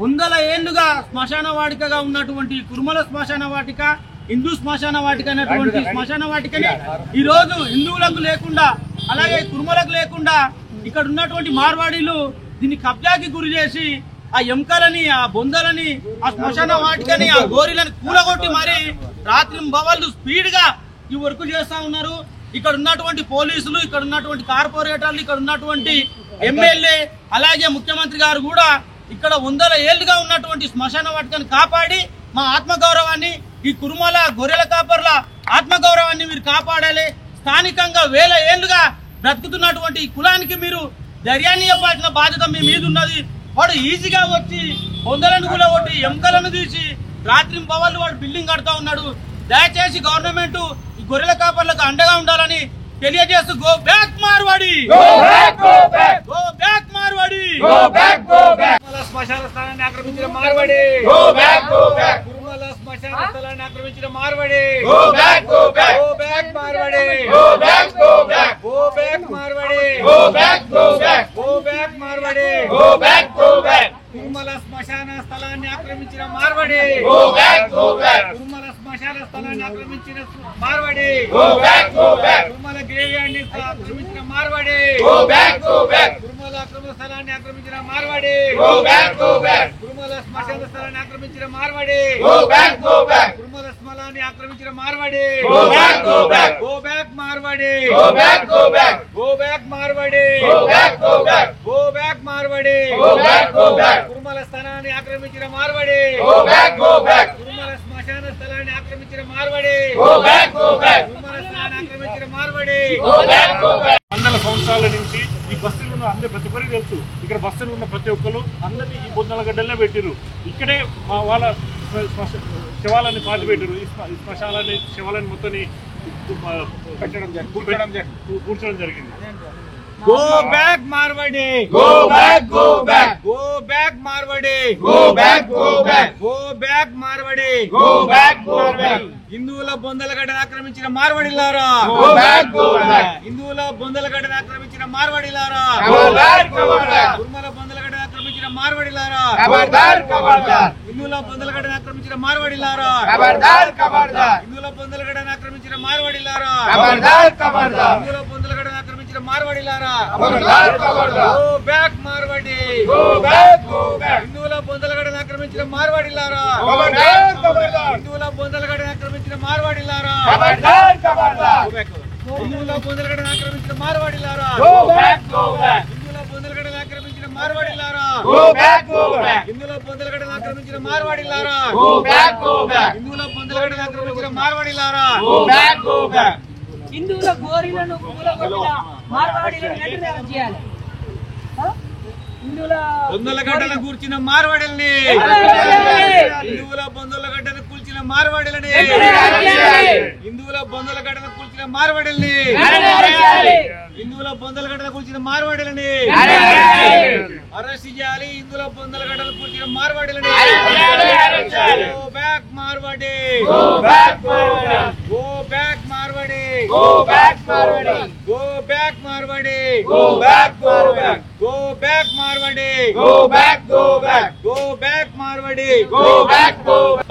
వందల ఏళ్లుగా శ్మశాన వాటికగా ఉన్నటువంటి కురుమల శ్మశాన వాటిక, హిందూ శ్మశాన వాటిక అనేటువంటి శ్మశాన వాటికని ఈ రోజు హిందువులకు లేకుండా అలాగే కురుమలకు లేకుండా ఇక్కడ ఉన్నటువంటి మార్వాడీలు దీన్ని కబ్జాకి గురి చేసి ఆ ఎముకలని, ఆ బొందలని, ఆ శ్మశాన వాటికని, ఆ గోరీలని కూలగొట్టి మరి రాత్రి బవళ్ళు స్పీడ్ గా ఈ వర్క్ చేస్తా ఉన్నారు. ఇక్కడ ఉన్నటువంటి పోలీసులు, ఇక్కడ ఉన్నటువంటి కార్పొరేటర్లు, ఇక్కడ ఉన్నటువంటి ఎమ్మెల్యే అలాగే ముఖ్యమంత్రి గారు కూడా ఇక్కడ వందల ఏళ్లుగా ఉన్నటువంటి శ్మశాన వాటికను కాపాడి మా ఆత్మగౌరవాన్ని, ఈ కురుమల గొర్రెల కాపర్ల ఆత్మగౌరవాన్ని మీరు కాపాడాలి. స్థానికంగా వేల ఏళ్లుగా బ్రతుకుతున్నటువంటి ఈ కులానికి మీరు ధైర్యాన్ని ఇవ్వాల్సిన బాధ్యత మీ మీద ఉన్నది. వాడు ఈజీగా వచ్చి బొందలను కూడా కొట్టి ఎముకలను తీసి రాత్రి బవళ్ళు వాడు బిల్డింగ్ కడతా ఉన్నాడు. దయచేసి గవర్నమెంట్ ఈ గొర్రెల కాపర్లకు అండగా ఉండాలని తెలియజేస్తూ go back Marwari, go back Marwari, శ్మశాన స్థలాన్ని ఆక్రమించిన మార్వాడి, కురుమల శ్మశాన స్థలాన్ని ఆక్రమించిన Marwari, go back Marwari, go back Marwari, కురుమల శ్మశాన స్థలాన్ని ఆక్రమించిన మార్వాడి, కురుమల శ్మశాన స్థలాన్ని ఆక్రమించిన మార్వాడి, కురుమల గ్రేవ్యార్డ్ ని ఆక్రమించిన మార్వాడి, కురుమల అక్రమ స్థలాన్ని ఆక్రమించిన మార్వాడి, కురుమల శ్మశాన స్థలాన్ని ఆక్రమించిన మార్వాడి, కురుమల స్థలాన్ని ఆక్రమించిన Marwari, go back Marwari, go back Marwari, కురుమల స్థలాన్ని ఆక్రమించిన మార్వాడి, కురుమల శ్మశాన స్థలాన్ని ఆక్రమించిన మార్వాడి, కురుమల స్థలాన్ని ఆక్రమించిన మార్వాడి. వందల సంవత్సరాల నుంచి ఈ బస్సులు ఉన్న అందరి ప్రతి ఒక్కరికి తెలుసు. ఇక్కడ బస్సులు ఉన్న ప్రతి ఒక్కరు అందరినీ ఈ బొందలగడ్డల్లో పెట్టిరు. ఇక్కడే వాళ్ళ శవాలని పాతి పెట్టిరు. ఈ శ్మశాలని శవాలని మొత్తం కూర్చోడం జరిగింది. Go back Marwadi, go back Marwadi, go back Marwadi, హిందువుల బొందలగడ్డను ఆక్రమించిన మార్వాడిలారా, హిందువుల బొందలగడ్డను ఆక్రమించిన మార్వాడిలారా, కురుమల బొందలగడ్డను ఆక్రమించిన మార్వాడిలారా, హిందువుల బొందలగడ్డను ఆక్రమించిన మార్వాడిలారా, హిందువుల బొందలగడ్డను ఆక్రమించిన మార్వాడిలారా, హిందువుల బొందలగడ్డను ఆక్రమించిన మార్వాడిలారా, గో బ్యాక్ మార్వాడి, హిందువుల బొందలగడ్డను ఆక్రమించిన మార్వాడిలారా, హిందువుల బొందలగడ్డను ఆక్రమించిన మార్వాడిలారా, హిందువుల బొందలగడ్డను ఆక్రమించిన మార్వాడిలారా, హిందువుల బొందలగడ్డను ఆక్రమించిన మార్వాడిలారా, హిందువుల బొందలగడ్డను ఆక్రమించిన మార్వాడిలారా, హిందువుల బొందలగడ్డను ఆక్రమించిన మార్వాడిలారా, హిందువుల గోరీలను కూలగొట్టిన మార్వాడీలను వెంటనే అరెస్ట్ చేయాలి. హిందువుల బొందలగడ్డను కూర్చిన మార్వాడిల్ని, హిందువుల బొందలగడ్డను కూల్చిన మార్వాడిలని, హిందువుల బొందలగడ్డను కూల్చిన మార్వాడిల్ని, హిందువుల బొందలగడ్డను కూల్చిన మార్వాడిలని అరెస్ట్ చేయాలి. హిందువుల బొందలగడ్డను కూల్చిన మార్వాడిలని go back Marwari, go back Marwari,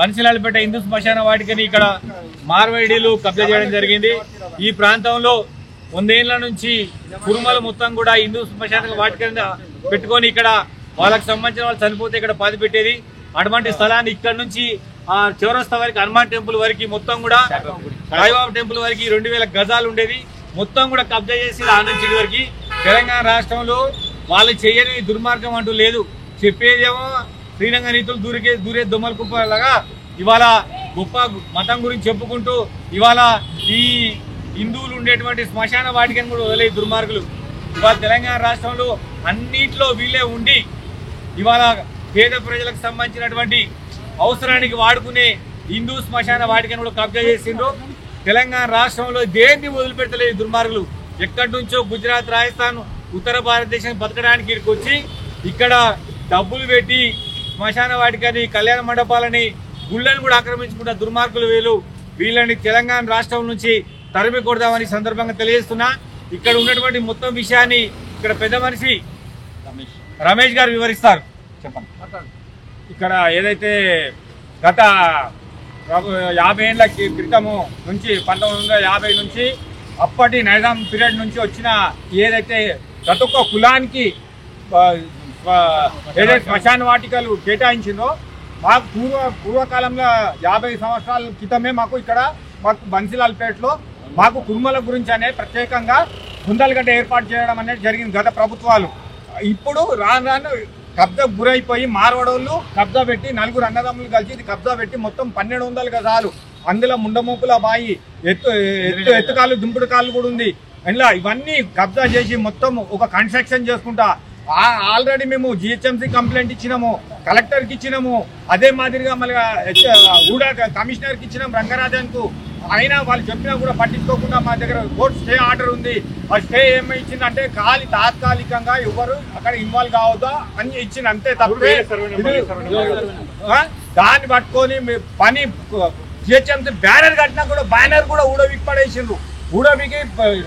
Bansilalpet Hindu శ్మశాన వాటికని ఇక్కడ మార్వాడీలు కబ్జా చేయడం జరిగింది. ఈ ప్రాంతంలో 100 ఏళ్ల నుంచి కురుమలు మొత్తం కూడా హిందూ శ్మశాన వాటికని పెట్టుకొని ఇక్కడ వాళ్ళకి సంబంధించిన వాళ్ళు చనిపోతే ఇక్కడ పాతి పెట్టేది. అటువంటి స్థలాన్ని ఇక్కడ నుంచి ఆ చౌరస్తా వరకు, హనుమాన్ టెంపుల్ వరకు మొత్తం కూడా, సాయిబాబా టెంపుల్ వరకు 2000 గజాలు ఉండేది. మొత్తం కూడా కబ్జా చేసి ఆనంద్ వరకు. తెలంగాణ రాష్ట్రంలో వాళ్ళు చేయని దుర్మార్గం అంటూ లేదు. చెప్పేదేమో శ్రీరంగ నీతులు దూరే దొమ్మల కుప్పలాగా ఇవాళ గొప్ప మతం గురించి చెప్పుకుంటూ ఇవాళ ఈ హిందువులు ఉండేటువంటి శ్మశాన వాటికని కూడా వదిలే దుర్మార్గులు ఇవాళ తెలంగాణ రాష్ట్రంలో అన్నింటిలో వీళ్ళే ఉండి ఇవాళ పేద ప్రజలకు సంబంధించినటువంటి అవసరానికి వాడుకునే హిందూ శ్మశాన వాటికని కూడా కబ్జా చేసిండ్రు. తెలంగాణ రాష్ట్రంలో దేన్ని వదిలిపెట్టలేదు దుర్మార్గులు. ఎక్కడి నుంచో గుజరాత్, రాజస్థాన్, ఉత్తర భారతదేశం బతకడానికి ఇక్కడికి వచ్చి ఇక్కడ డబ్బులు పెట్టి శ్మశాన వాటికని, కళ్యాణ మండపాలని, గుళ్ళని కూడా ఆక్రమించుకున్న దుర్మార్గులు వీళ్ళని తెలంగాణ రాష్ట్రం నుంచి తరిమి కొడదామని సందర్భంగా తెలియజేస్తున్నా. ఇక్కడ ఉన్నటువంటి మొత్తం విషయాన్ని ఇక్కడ పెద్ద మనిషి రమేష్ గారు వివరిస్తారు. చెప్పండి. ఇక్కడ ఏదైతే గత 50 ఏళ్ల క్రితము నుంచి 1950 నుంచి అప్పటి నైజాం పీరియడ్ నుంచి వచ్చిన ఏదైతే ప్రతి ఒక్క కులానికి ఏదైతే శ్మశాన వాటికలు కేటాయించిందో మాకు పూర్వకాలంలో 50 సంవత్సరాల క్రితమే మాకు బన్సీలాల్పేటలో మాకు కుర్మల గురించి అనేది ప్రత్యేకంగా గుంతలగడ్డ ఏర్పాటు చేయడం అనేది జరిగింది గత ప్రభుత్వాలు. ఇప్పుడు రాను కబ్జా గురైపోయి మార్వడోళ్ళు కబ్జా పెట్టి 4 అన్నదమ్ములు కలిసి ఇది కబ్జా పెట్టి మొత్తం 1200 గజాలు, అందులో ముండమోపుల బాయి, ఎత్తుకాళ్ళు దుంపుడు కాళ్ళు కూడా ఉంది. ఇలా ఇవన్నీ కబ్జా చేసి మొత్తం ఒక కన్స్ట్రక్షన్ చేసుకుంటా ఆల్రెడీ మేము జిహెచ్ఎంసీ కంప్లైంట్ ఇచ్చినాము, కలెక్టర్కి ఇచ్చినాము, అదే మాదిరిగా మళ్ళీ ఊడా కమిషనర్కి ఇచ్చినాం రంగరాజన్కు. అయినా వాళ్ళు చెప్పినా కూడా పట్టించుకోకుండా మా దగ్గర కోర్టు స్టే ఆర్డర్ ఉంది. ఆ స్టే ఏమి ఇచ్చిందంటే తాత్కాలికంగా ఎవరు అక్కడ ఇన్వాల్వ్ కావద్దా అని ఇచ్చింది, అంతే తప్పే. దాన్ని పట్టుకొని పని జిహెచ్ఎంసీ బ్యానర్ కట్టినా కూడా బ్యానర్ కూడా ఊడవికి పడేసిండ్రు. ఊడవికి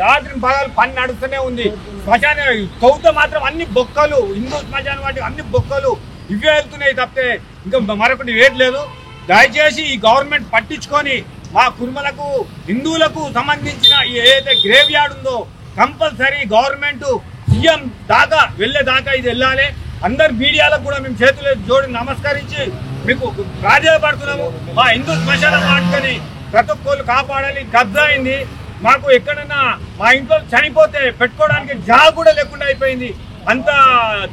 రాత్రి పగలు పని నడుస్తూనే ఉంది. శ్మశాన కౌత మాత్రం అన్ని బొక్కలు, హిందూ శ్మశాన వాటి అన్ని బొక్కలు ఇవే వెళ్తున్నాయి తప్పితే ఇంకా మరొకటి ఏది లేదు. దయచేసి ఈ గవర్నమెంట్ పట్టించుకొని మా కుర్మలకు హిందువులకు సంబంధించిన ఏదైతే గ్రేవ్ యార్డ్ ఉందో కంపల్సరీ గవర్నమెంట్ సీఎం దాకా వెళ్ళేదాకా ఇది వెళ్ళాలి. అందరు మీడియాలకు కూడా మేము చేతులు జోడి నమస్కరించి మీకు ప్రాధాన్యపడుతున్నాము. మా హిందూ శ్మశాన వాటికని ప్రతి ఒక్కళ్ళు కాపాడాలి. కబ్జా అయింది, మాకు ఎక్కడన్నా మా ఇంట్లో చనిపోతే పెట్టుకోవడానికి జాగా కూడా లేకుండా అయిపోయింది. అంత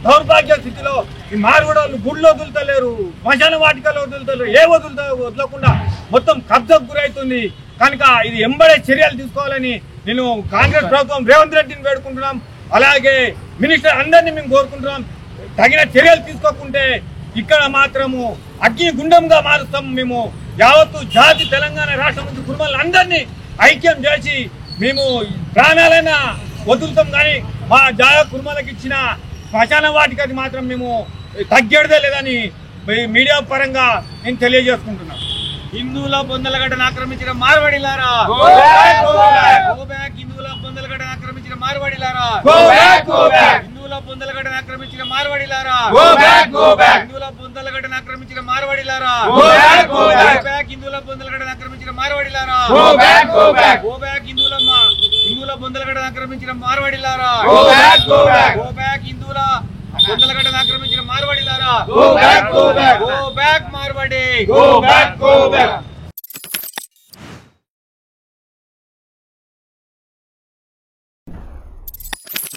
దౌర్భాగ్య స్థితిలో ఈ మార్గడోళ్ళు గుళ్ళు వదులుతలేరు, శ్మశాన వాటికలు వదులుతలేరు, వదలకుండా మొత్తం కబ్జాకు గురవుతుంది. కనుక ఇది ఎంబడే చర్యలు తీసుకోవాలని నేను కాంగ్రెస్ ప్రభుత్వం రేవంత్ రెడ్డిని వేడుకుంటున్నాం. అలాగే మినిస్టర్ అందరినీ మేము కోరుకుంటున్నాం. తగిన చర్యలు తీసుకోకుంటే ఇక్కడ మాత్రము అగ్ని గుండంగా మారుస్తాం. మేము యావత్తు జాతి తెలంగాణ రాష్ట్రం నుంచి కుటుంబాలను అందరినీ ఐక్యం చేసి మేము ప్రాణాలైనా వదులుతాం. కానీ మా జాగా కుటుంబాలకు ఇచ్చిన శ్మశాన వాటికది మాత్రం మేము తగ్గేదే లేదని మీడియా పరంగా నేను తెలియజేసుకుంటున్నాను. హిందువుల బొందలగడ్డను ఆక్రమించిన మార్వాడిలారా, హిందువుల బొందలగడ్డను ఆక్రమించిన మార్వాడిలారా, హిందువుల బొందలగడ్డను ఆక్రమించిన మార్వాడిలారా, హిందువుల బొందలగడ్డను ఆక్రమించిన మార్వాడిలారా, హిందువుల బొందలగడ్డను ఆక్రమించిన మార్వాడిలారా, హిందువుల బొందలగడ్డను ఆక్రమించిన మార్వాడిలారా, హిందువుల బొందలగడ్డను ఆక్రమించిన మార్వాడిలారా, go back Marwari, go back.